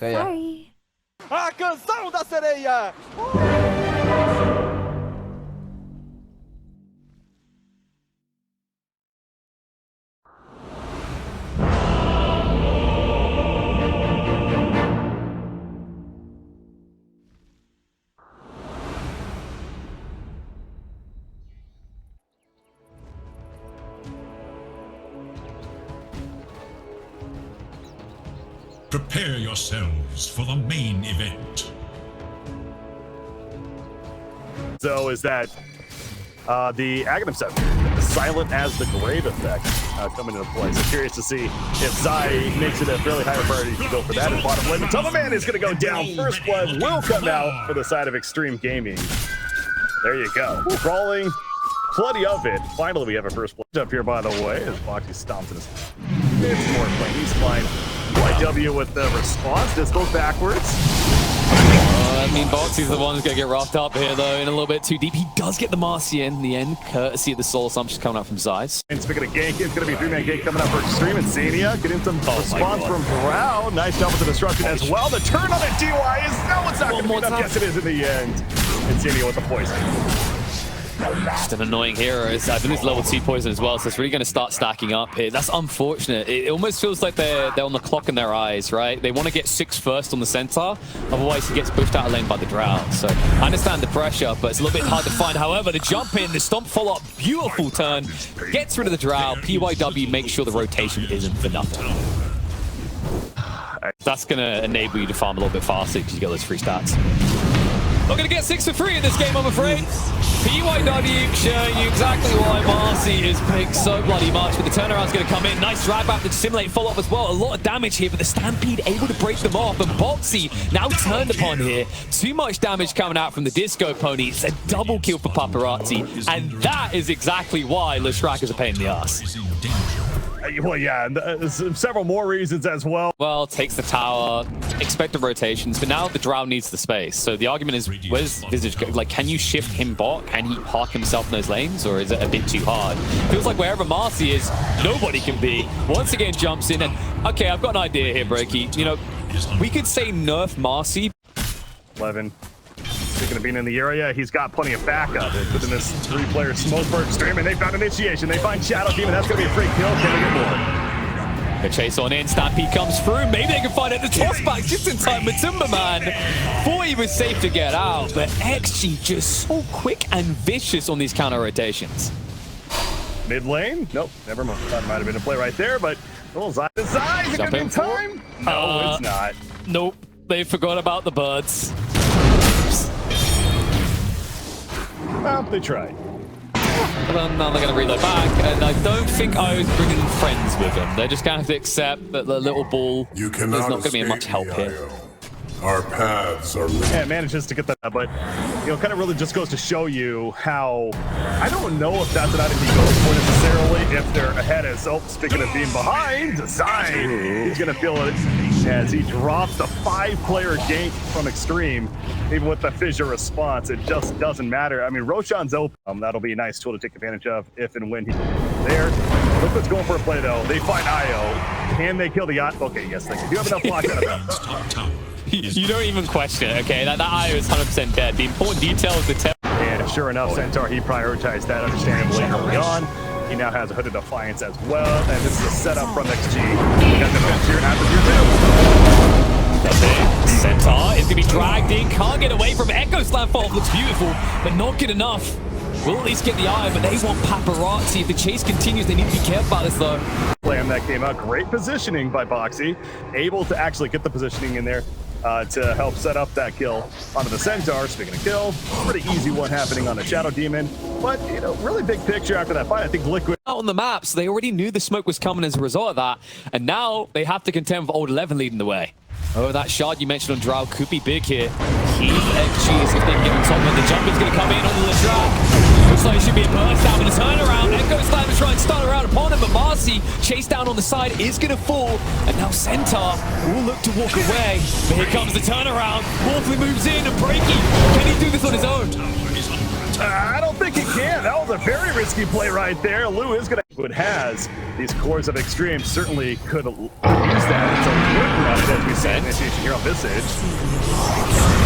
Feia. Sorry. A canção da sereia! Prepare yourselves for the main event. So is that the Aghanim set, the silent as the grave effect coming into play. So curious to see if Zai makes it a fairly high priority to go for that. And bottom lane, the Tunnel Man is going to go down. First blood will come out for the side of Xtreme Gaming. There you go. Crawling, plenty of it. Finally, we have a first blood up here, by the way, as Boxy stomps in his it's more playing. He's fine. YW with the response. Just goes backwards. I mean, Boxy's the one who's going to get roughed up here, though, in a little bit too deep. He does get the Marcy in the end, courtesy of the soul assumption coming out from Zeiss. And speaking of gank, it's going to be a 3-man gank coming up for Xtreme. And Zania getting some response from Brown. Nice job with the destruction as well. The turn on the DY is no, it's not going to be enough. Yes, it is in the end. And Zania with the poison. Just an annoying hero. I think it's level 2 poison as well, so it's really going to start stacking up here. That's unfortunate. It almost feels like they're on the clock in their eyes, right? They want to get 6 first on the centaur, otherwise he gets pushed out of lane by the Drow. So I understand the pressure, but it's a little bit hard to find. However, the jump in, the stomp follow-up, beautiful turn, gets rid of the Drow. PYW makes sure the rotation isn't for nothing. That's going to enable you to farm a little bit faster because you get those free stats. Not going to get 6 for free in this game, I'm afraid. PYW showing you exactly why Marcy is picked so bloody much, but the turnaround's going to come in. Nice drag back to simulate follow-up as well. A lot of damage here, but the Stampede able to break them off, and Boxy now turned upon here. Too much damage coming out from the Disco Pony. It's a double kill for Paparazzi, and that is exactly why Leshrac is a pain in the ass. Well, yeah, and several more reasons as well. Well, takes the tower, expected rotations, but now the Drow needs the space. So the argument is, where's Visage go? Like, can you shift him bot? Can he park himself in those lanes, or is it a bit too hard? Feels like wherever Marcy is, nobody can be. Once again, jumps in, and okay, I've got an idea here, Breaky. You know, we could say nerf Marcy. 11. Speaking of being in the area, he's got plenty of backup. They put in this 3-player smoke for Xtreme, and they found initiation. They find Shadow Demon. That's going to be a free kill. Can they get more? The chase on in. Stampede comes through. Maybe they can find it. The toss back just in time with Timberman. Thought he was safe to get out, but XG just so quick and vicious on these counter rotations. Mid lane? Nope, never mind. That might have been a play right there, but little Zai. Is it going to be in time? No, it's not. Nope. They forgot about the birds. Well, they tried. Well, now they're going to reload back, and I don't think I was bringing friends with them. They're just going to have to accept that the little ball, there's not going to be much help here. Our paths are linked. Yeah, manages to get that, but you know, kind of really just goes to show you how I don't know if that's an item he goes for necessarily if they're ahead. As speaking of being behind, Zai, he's gonna feel it as he drops the 5-player gank from Xtreme. Even with the fissure response, it just doesn't matter. I mean, Roshan's open. That'll be a nice tool to take advantage of if and when he's there. Liquid's going for a play though. They find IO. Can they kill the yacht? Okay, yes, they can. Do you have enough blocks out of that? You don't even question it, okay? That IO is 100% dead. The important detail is the tell. And sure enough, Centaur, he prioritized that understandably early on. He now has a Hooded Defiance as well, and this is a setup from XG. We got defense here after tier 2. That's it. Centaur is going to be dragged in, can't get away from Echo Slam fall. Looks beautiful, but not good enough. We'll at least get the eye, but they want Paparazzi. If the chase continues, they need to be careful about this, though. Slam that came out. Great positioning by Boxy. Able to actually get the positioning in there to help set up that kill onto the Centaur. Speaking of kill, pretty easy one happening on the Shadow Demon. But, you know, really big picture after that fight. I think Liquid out on the map, so they already knew the smoke was coming as a result of that. And now they have to contend with Old 11 leading the way. Oh, that shard you mentioned on Drow could be big here. Keith XG is if they can get on top of it. The jump is going to come in on the track. Looks like it should be a burst down with a turnaround. Echo Slam is trying to start around upon him, but Marcy, chased down on the side, is going to fall. And now Centaur will look to walk away. But here comes the turnaround. Morphley moves in and Breaky. Can he do this on his own? I don't think he can. That was a very risky play right there. Lou is going to... It has these cores of Xtreme certainly could use that. And so working on it as we sent. Initiation here on Visage.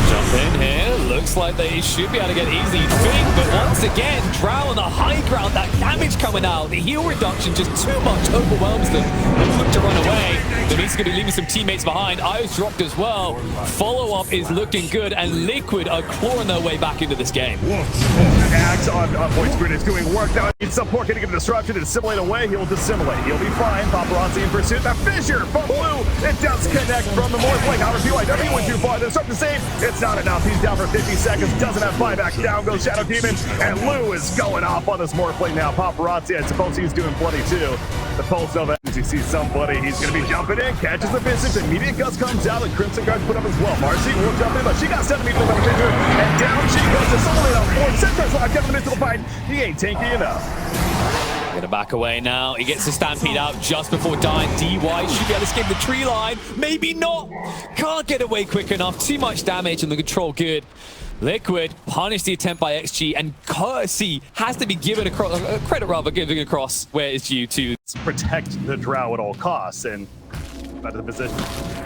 Jump in here. Looks like they should be able to get easy thing, but once again, Drow on the high ground. That damage coming out. The heal reduction just too much overwhelms them. They look to run away. The Meats are going to be leaving some teammates behind. Io's dropped as well. Follow-up is looking good, and Liquid are clawing their way back into this game. Axe on Void Spirit is doing work now. Needs support, getting a disruption to dissimulate away. He'll dissimulate. He'll be fine. Paparazzi in pursuit. The fissure from Blue. It does connect from the Morph Link. However, BYW went too far. The disrupt to save. It's not enough. He's down for 50 seconds. Doesn't have buyback. Down goes Shadow Demon. And Lou is going off on this Morph Link now. Paparazzi, I suppose he's doing plenty too. The Pulse of as you see somebody, he's going to be jumping in, catches the Visage, immediate Gust comes out, and Crimson Guard put up as well. Marcy will jump in, but she got set immediately by the Fissure, and down she goes to Soulmate on 4. Centaur's locked down in the midst of the fight. He ain't tanky enough. Gonna back away now. He gets the Stampede out just before dying. DY should be able to escape the tree line. Maybe not. Can't get away quick enough. Too much damage and the control good. Liquid punished the attempt by XG, and courtesy has to be given across, credit rather, giving across where it's due to. Protect the Drow at all costs, and back to the position.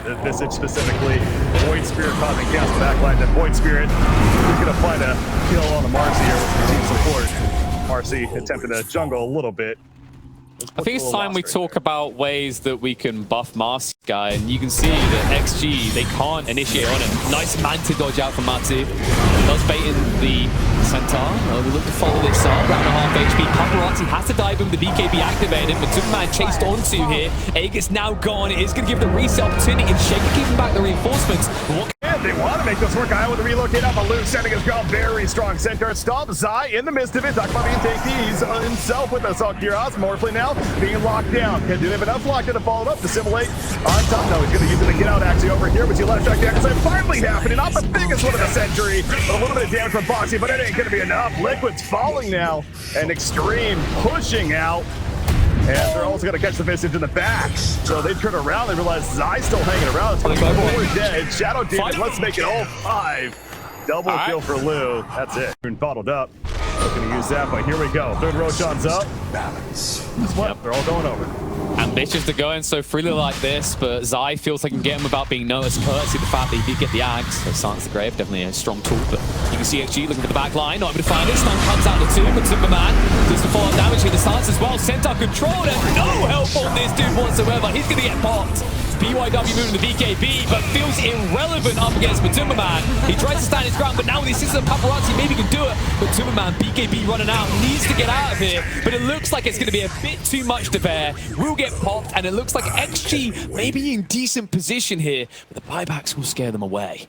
The Visage specifically, Void Spirit causing chaos in the backline. Then Void Spirit is going to find a kill on the Marcy here with some team support. Marcy attempting to jungle a little bit. I think it's time we talk about ways that we can buff Marcy guy, and you can see that XG, they can't initiate on him. Nice Manta dodge out from Matsu. Does bait in the Centaur. We look to follow this up. Round and a half HP. Paparazzi has to dive in with the BKB activated, but Superman chased onto here. Aegis now gone. It is going to give the reset opportunity, and Shaker keeping back the reinforcements. And they want to make this work. Iowa with the relocate up. Alou sending his ground. Very strong center. Stop Zai in the midst of it. Talk about being tanky. He's himself with us. Kiros Morphly now being locked down. Do they have enough locked in to follow it up? Dissimulate on top. No, he's going to use it to get out actually over here. But you left track down. It's finally happening. Not the biggest one of the century, but a little bit of damage from Boxy, but it ain't going to be enough. Liquid's falling now. And Xtreme pushing out. And they're also going to catch the Visage in the back. So they turn around, they realize Zai's still hanging around. It's going to be forward dead. Shadow Demon, let's make it all 5. Double kill for Lou. That's it. Been bottled up. Looking to use that, but here we go. Third Roshan's up. Balance. Yep, they're all going over. Ambitious to go in so freely like this, but Zai feels like he can get him without being noticed. Courtesy the fact that he did get the Axe. So Silence the Grave, definitely a strong tool, but you can see XG looking for the back line, not able to find it. Stun comes out the 2, but Superman does the follow-up damage here. The Silence as well. Centaur controlled, and no help on this dude whatsoever. He's going to get popped. BYW moving to BKB, but feels irrelevant up against Matumbaman. He tries to stand his ground, but now with the assistance of Paparazzi, maybe he can do it. Matumbaman, BKB running out, needs to get out of here, but it looks like it's going to be a bit too much to bear. Will get popped, and it looks like XG may be in decent position here, but the buybacks will scare them away.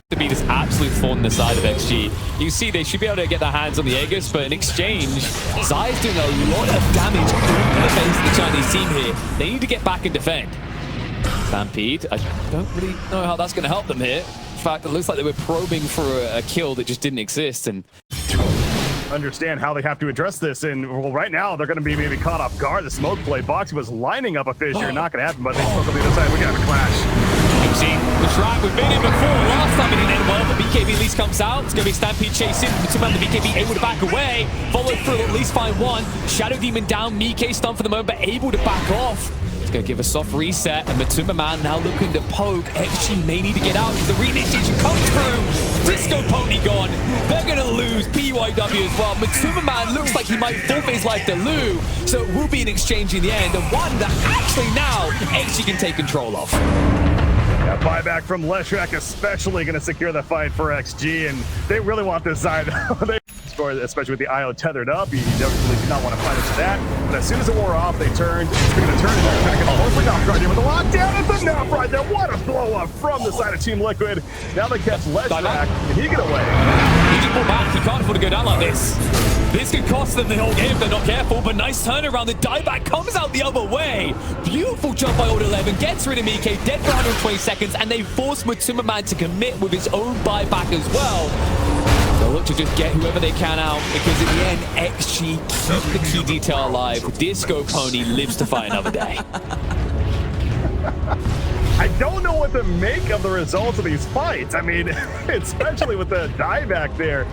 To be this absolute thorn in the side of XG. You can see they should be able to get their hands on the Aegis, but in exchange, Zai is doing a lot of damage in the face of the Chinese team here. They need to get back and defend. Stampede, I don't really know how that's going to help them here. In fact, it looks like they were probing for a kill that just didn't exist, and understand how they have to address this, and well, right now they're going to be maybe caught off guard. The smoke play, Boxy was lining up a fissure, not going to happen, but they smoke on the other side. We got a clash. You see the trap, we've been in before. Last time it didn't end well, but BKB at least comes out. It's going to be Stampede chasing. Superman, the BKB able to back away. Follow through, at least find one. Shadow Demon down. Mike stunned for the moment, but able to back off. It's going to give a soft reset, and Matumbaman now looking to poke. XG may need to get out because the reinitiation comes through. Disco Pony gone. They're going to lose BYW as well. Matumbaman looks like he might forfeit his life to Lou, so it will be an exchange in the end, and one that actually now XG can take control of. Yeah, buyback from Leshrac especially going to secure the fight for XG, and they really want this side. They score, especially with the IO tethered up. You definitely do not want to fight into that. But as soon as it wore off, they turned. It's going to turn, and they're going to get mostly off right here with the lockdown. It's enough right there. What a blow up from the side of Team Liquid. Now they catch Leshrac, and he get away. He just pulled back. He can't afford to go down like this. This could cost them the whole game if they're not careful, but nice turnaround. The dieback comes out the other way. Beautiful jump by Old 11, gets rid of Mike, dead for 120 seconds, and they force Matumbaman to commit with his own buyback as well. They'll look to just get whoever they can out, because in the end, XG keeps the key detail alive. Disco Pony lives to fight another day. I don't know what to make of the results of these fights. I mean, especially with the dieback there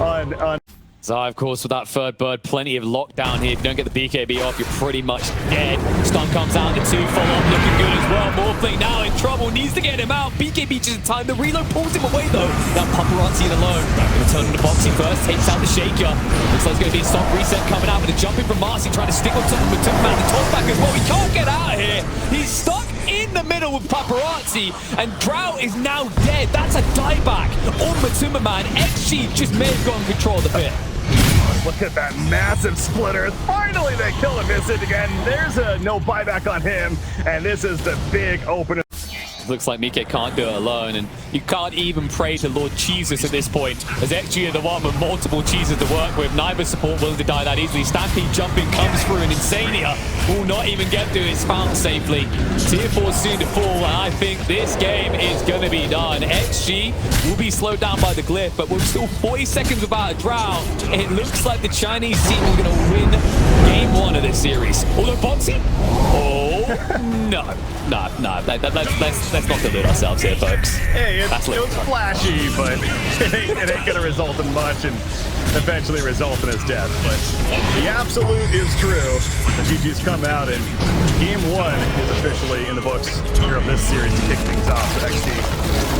on Zai, of course, with that third bird, plenty of lockdown here. If you don't get the BKB off, you're pretty much dead. Stun comes out, the 2 follow-up looking good as well. Morphling now in trouble, needs to get him out. BKB just in time. The reload pulls him away, though. That paparazzi in alone. Gonna turn into Boxy first, takes out the Shaker. Looks like it's going to be a soft reset coming out, but a jumping from Marcy, trying to stick on top of Matumba and the toss back as well. He can't get out of here. He's stuck in the middle with paparazzi, and Drought is now dead. That's a dieback on Matumba Man. XG just may have gotten control of the pit. Look at that massive splitter. Finally, they kill him. Miss it again. There's a no buyback on him, and this is the big opener. Looks like Mike can't do it alone, and you can't even pray to Lord Jesus at this point, as XG are the one with multiple cheeses to work with. Neither support willing to die that easily. Stampede jumping comes through, and Insania will not even get to his fountain safely. Tier 4 soon to fall, and I think this game is going to be done. XG will be slowed down by the glyph, but we're still 40 seconds without a Drought. It looks like the Chinese team is going to win game 1 of this series. Although Boxy, let's not delude ourselves here, folks. Hey, it was flashy, but it ain't gonna result in much, and eventually result in his death. But the absolute is true. The GG's come out, and game 1 is officially in the books here of this series to kick things off. So XG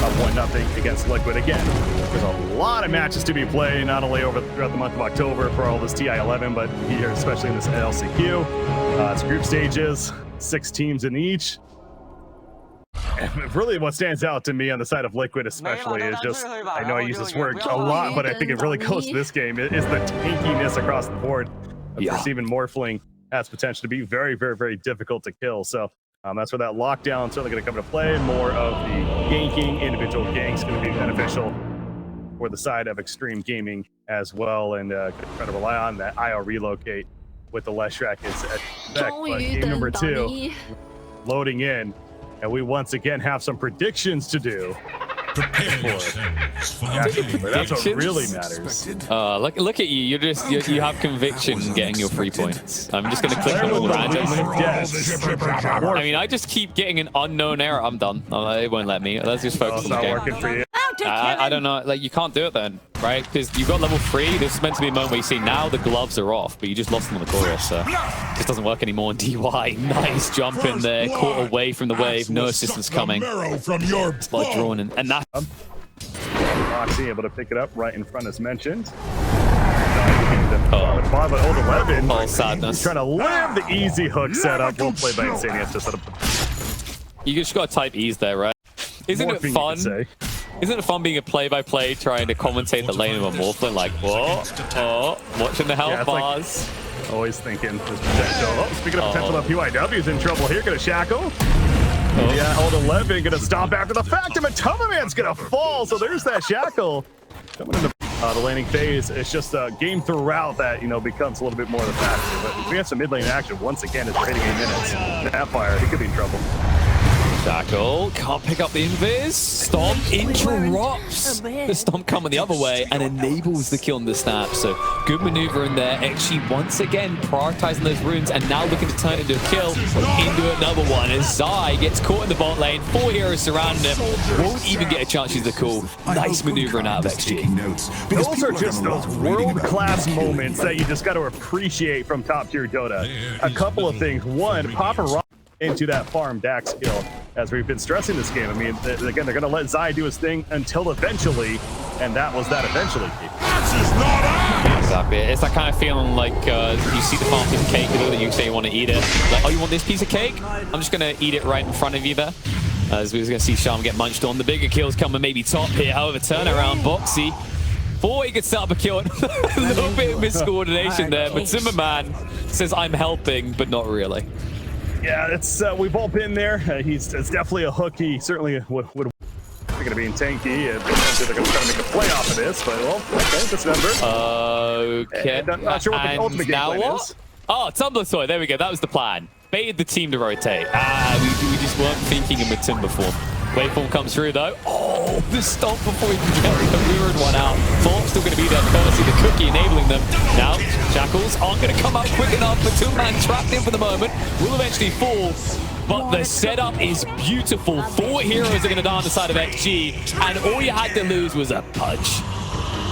up 1-0 against Liquid. Again, there's a lot of matches to be played, not only throughout the month of October for all this TI-11, but here, especially in this LCQ. It's group stages, 6 teams in each. And really what stands out to me on the side of Liquid especially is just, I know I use this word a lot, but I think it really goes to this game, is the tankiness across the board. Perceiving Morphling has potential to be very, very, very difficult to kill. So that's where that lockdown is certainly going to come into play. More of the ganking, individual ganks going to be beneficial for the side of Xtreme Gaming as well, and try to rely on that IO relocate with the Leshrac is at effect. But game number 2 loading in, and we once again have some predictions to do. That's what really matters. Look at you. You have conviction getting your 3 points. I'm just gonna click on all random. I mean, I just keep getting an unknown error. I'm done. It won't let me. Let's just focus on the game. Working for you. I don't know. Like, you can't do it then, right? Because you got level 3. This is meant to be a moment where you see now the gloves are off, but you just lost them on the chorus, so this doesn't work anymore in DY. Nice jump in there, caught away from the wave. No assistance coming. Blood drawn in, and that. Moxie able to pick it up right in front as mentioned. Old 11. Oh, sadness. Trying to live the easy hook setup. Well played by Insania to set up. You just gotta type ease there, right? Isn't it fun? Isn't it fun being a play-by-play trying to commentate the lane of a Morphling? Like, whoa, watching the health bars. Like, always thinking there's potential. Oh, speaking of potential, PYW's in trouble here. Gonna shackle. Yeah, old 11 gonna stop after the fact, and Matumba Man's gonna fall. So there's that shackle. Coming into the laning phase, it's just a game throughout that, becomes a little bit more of the factor. But if we have some mid lane action once again, it's rating 8 minutes. Snapfire, he could be in trouble. Shackle can't pick up the invis. Stomp interrupts the stomp coming the other way and enables the kill on the snap. So good maneuver in there. Actually, once again, prioritizing those runes and now looking to turn it into a kill into another one. As Zai gets caught in the bot lane, 4 heroes surrounding him. Won't even get a chance to use the call. Nice maneuvering out of XG. Those are just those world-class moments that you just got to appreciate from top-tier Dota. A couple of things. One, Papa into that farm Dax kill, as we've been stressing this game. I mean, again, they're going to let Zai do his thing until eventually, and that was that eventually. Exactly. It's that kind of feeling like you see the farm piece of cake, that you say you want to eat it. Like, oh, you want this piece of cake? I'm just going to eat it right in front of you there. As we're going to see Sharm get munched on. The bigger kills coming maybe top here. However, turnaround, Boxy. Before he could set up a kill, a little bit of miscoordination there. But Zimmerman says, I'm helping, but not really. Yeah, it's we've all been there. It's definitely a hook. He certainly would going to be in tanky, and they're going to try to make a play off of this. But well, okay, that's number. Okay. And I'm not sure what the ultimate game plan is. Oh, Tumblr Soy. There we go. That was the plan. Baited the team to rotate. We just weren't thinking in Matumba form. Waveform comes through though. Oh, the stomp before he can get the lured one out. Thorpe's still going to be there. Courtesy the cookie enabling them. Now, Shackles aren't going to come out quick enough. Matumba trapped in for the moment. Will eventually fall. But the setup is beautiful. 4 heroes are going to die on the side of XG. And all you had to lose was a punch.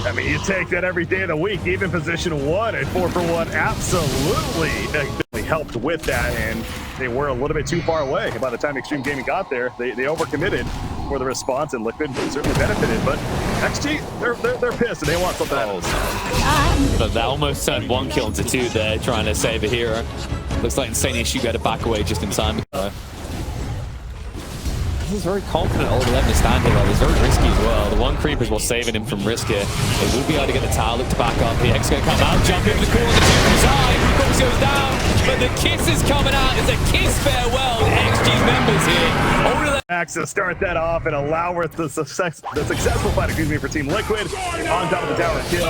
I mean, you take that every day of the week, even position 1 at 4-for-1 absolutely helped with that, and they were a little bit too far away. By the time Xtreme Gaming got there, they overcommitted for the response, and Liquid certainly benefited. But XG, they're pissed, and they want something else. But that almost turned 1 kill into 2 there, trying to save a hero. Looks like Insane Issue got to back away just in time. He's very confident all 11 to stand here, though. He's very risky as well. The 1 creep is what's saving him from risk here. They will be able to get the tower, look to back up here. X is going to come out, jump into the corner, the 2 from side. Of goes down, but the kiss is coming out. It's a kiss farewell to XG's members here. Max to start that off and allow the successful fight, for Team Liquid on top of the tower kill.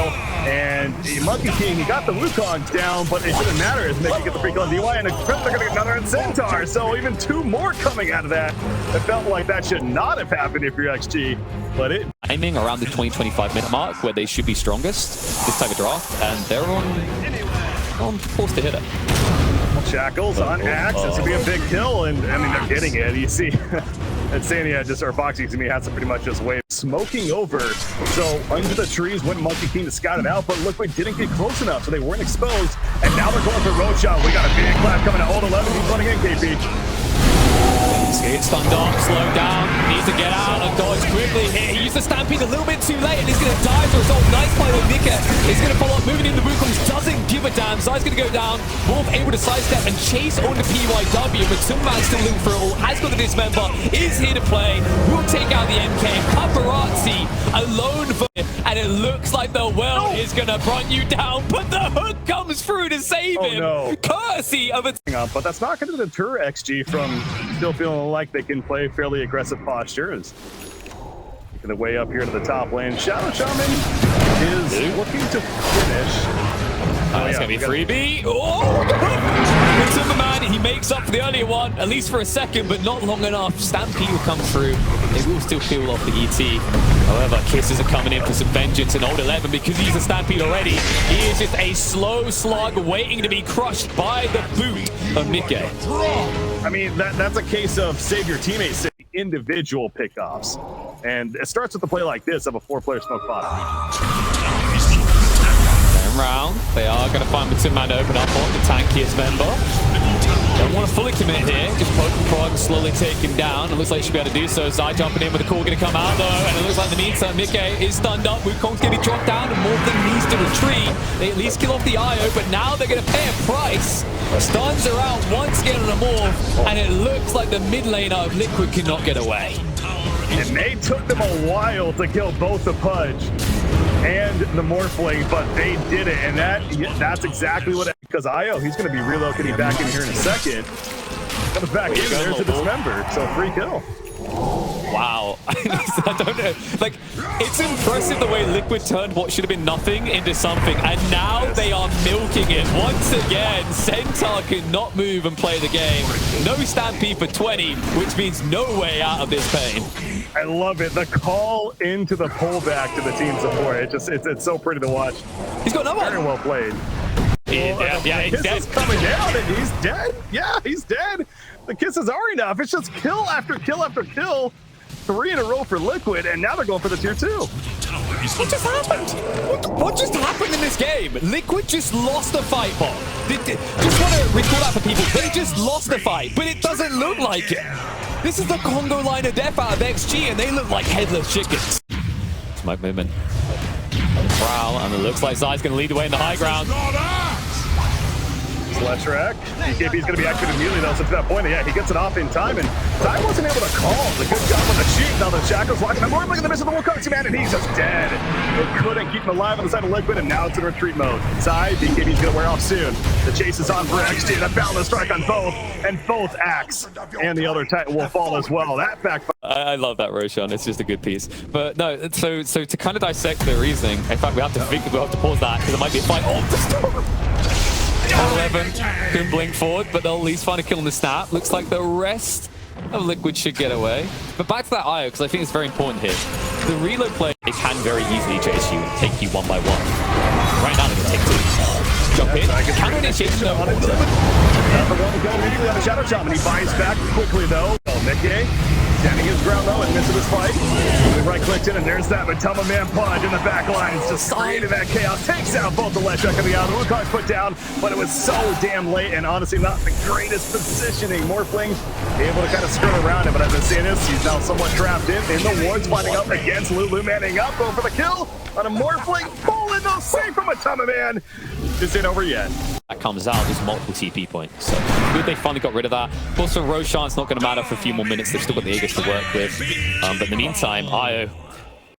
And Monkey King, he got the Wukong down, but it didn't matter as maybe get the free kill on DY, and they're going to get another on Centaur. So even 2 more coming out of that. It felt like that should not have happened if you're XG, but it. Aiming around the 20-25 minute mark where they should be strongest this type of draft, and they're on course to hit it. Shackles on Axe. This would be a big kill, and I mean, they're getting it. You see, Insania or Foxy to me has to pretty much just wave. Smoking over. So under the trees went Monkey King to scout it out, but Liquid didn't get close enough, so they weren't exposed. And now they're going for road shot. We got a big clap coming to Old 11. He's running in, KP. He's gonna get stunned off, slow down, needs to get out and dodge quickly here. He used the Stampede a little bit too late, and he's gonna die as a result. Nice play with Nika. He's gonna follow up, moving in the Wukongs, doesn't give a damn. Zai's gonna go down. Wolf able to sidestep and chase on the PYW, but Sunman's still looking for it all. Has got the dismember, is here to play. Will take out the MK. Paparazzi alone for him, and it looks like the world is gonna run you down, but the hook comes through to save him. No. Courtesy of a But that's not going to deter XG from still feeling like they can play fairly aggressive posture. Is making the way up here to the top lane. Shadow Shaman is looking to finish. That's going to be freebie. Oh! Superman, he makes up for the earlier one, at least for a second, but not long enough. Stampede will come through. They will still peel off the ET. However, Kisses are coming in for some vengeance in Old 11 because he's a Stampede already. He is just a slow slug waiting to be crushed by the boot of Nikkei. I mean, that's a case of save your teammates, individual pickoffs. And it starts with a play like this of a 4-player smoke bottom. Round. They are going to find Matsuman to open up on the tankiest member. Don't want to fully commit here. Just poke and prod, slowly take him down. It looks like he should be able to do so. Zai jumping in with the call going to come out though. And it looks like in the meantime, Nikkei is stunned up. Wukong's going to be dropped down and Morgan needs to retreat. They at least kill off the IO, but now they're going to pay a price. Stuns are out once again on a morph. And it looks like the mid laner of Liquid cannot get away. And they took them a while to kill both the Pudge and the Morphling, but they did it, and that's exactly what, because IO, he's going to be relocating back in here in a second. Comes back in there to dismember, so free kill. Wow. I don't know. Like, it's impressive the way Liquid turned what should have been nothing into something, and now they are milking it. Once again, Centaur cannot move and play the game. No Stampede for 20, which means no way out of this pain. I love it. The call into the pullback to the team support. It's so pretty to watch. He's got another one. Very well played. Yeah, he's dead. Is coming down and he's dead. Yeah, he's dead. The kisses are enough. It's just kill after kill after kill. 3 in a row for Liquid, and now they're going for the tier 2. What just happened? What just happened in this game? Liquid just lost the fight, Bob. Just want to recall that for people. They just lost the fight, but it doesn't look like it. This is the Congo line of death out of XG, and they look like headless chickens. Smoke movement. Prowl, and it looks like Zai's going to lead the way in the high ground. Slash rack. BKB's going to be active immediately though, so to that point, yeah, he gets it off in time, and Zai wasn't able to call. The good job on the shoot. Now the Shackles watching him. Look at the miss of the Wukong man, and he's just dead. It couldn't keep him alive on the side of Liquid, and now it's in retreat mode. Zai, BKB's going to wear off soon. The chase is on for XG. The balance strike on both, and both Axe and the other Titan will fall as well. That backfire. I love that, Roshan. It's just a good piece. But no, so to kind of dissect the reasoning, in fact, we have to pause that because it might be a fight. Oh, the storm! 11 couldn't blink forward, but they'll at least find a kill in the snap. Looks like the rest of Liquid should get away. But back to that IO, because I think it's very important here. The reload play, it can very easily chase you and take you one by one. Right now, they're going to take 2. Jump in, counter initiation though. Number 1 to go immediately on the Shadow Shaman. He buys back quickly though. Oh, Nikkei standing his ground though and missing his fight. We right-clicked in, and there's that Matama Man punch in the back lines, just creating that chaos. Takes out both the Leshak and the other. Wukong's put down, but it was so damn late, and honestly not the greatest positioning. Morphling able to kind of skirt around it, but as I say this, he's now somewhat trapped in the wards, finding up against Lulu, manning up, going for the kill on a Morphling. Pulling those safe from Matama Man. This ain't over yet. That comes out, there's multiple TP points. So good they finally got rid of that. Also, Roshan's not going to matter for a few more minutes. They've still got the Aegis to work with. But in the meantime, Io,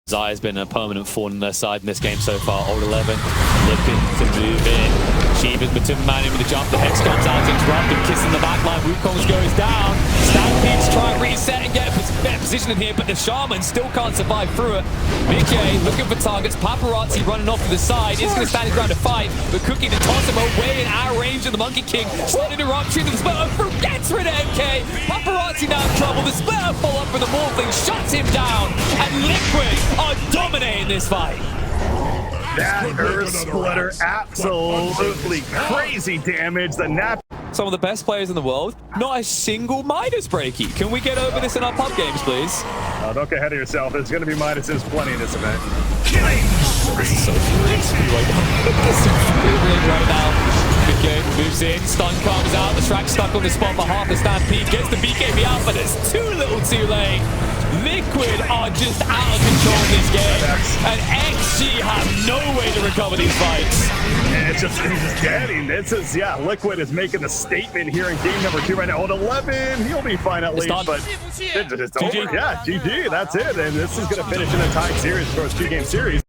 Zaya's been a permanent thorn on their side in this game so far. Old 11 looking to move in. Sheeva's Matuma Man in with the jump. The Hex comes out to interrupt him, kissing the backline. Wukong goes down. Stampede's try and reset and get a better position in here, but the Shaman still can't survive through it. Mickey looking for targets. Paparazzi running off to the side. He's going to stand his ground to fight, but Cookie to toss him away in our range of the Monkey King. Slight interruption to the splitter through, gets rid of MK. Paparazzi now in trouble. The splitter follow up for the Morphling, shuts him down, and Liquid are dominating this fight. That Earth Splitter, absolutely crazy damage. The nap. Some of the best players in the world, not a single Midas breaky. Can we get over this in our pub games, please? Don't get ahead of yourself. There's going to be Midases plenty in this event. This is so furious right now. This is so furious right now. BK moves in, stun comes out, the track stuck on the spot for half the Stampede, gets the BKB out, but it's too little too late. Liquid are just out of control in this game, and XG have no way to recover these fights. And it's just getting, this is, yeah, Liquid is making a statement here in game number 2 right now. Old 11, he'll be fine at least, but it's over. Yeah, GG, that's it. And this is going to finish in a tied series for a 2-game series.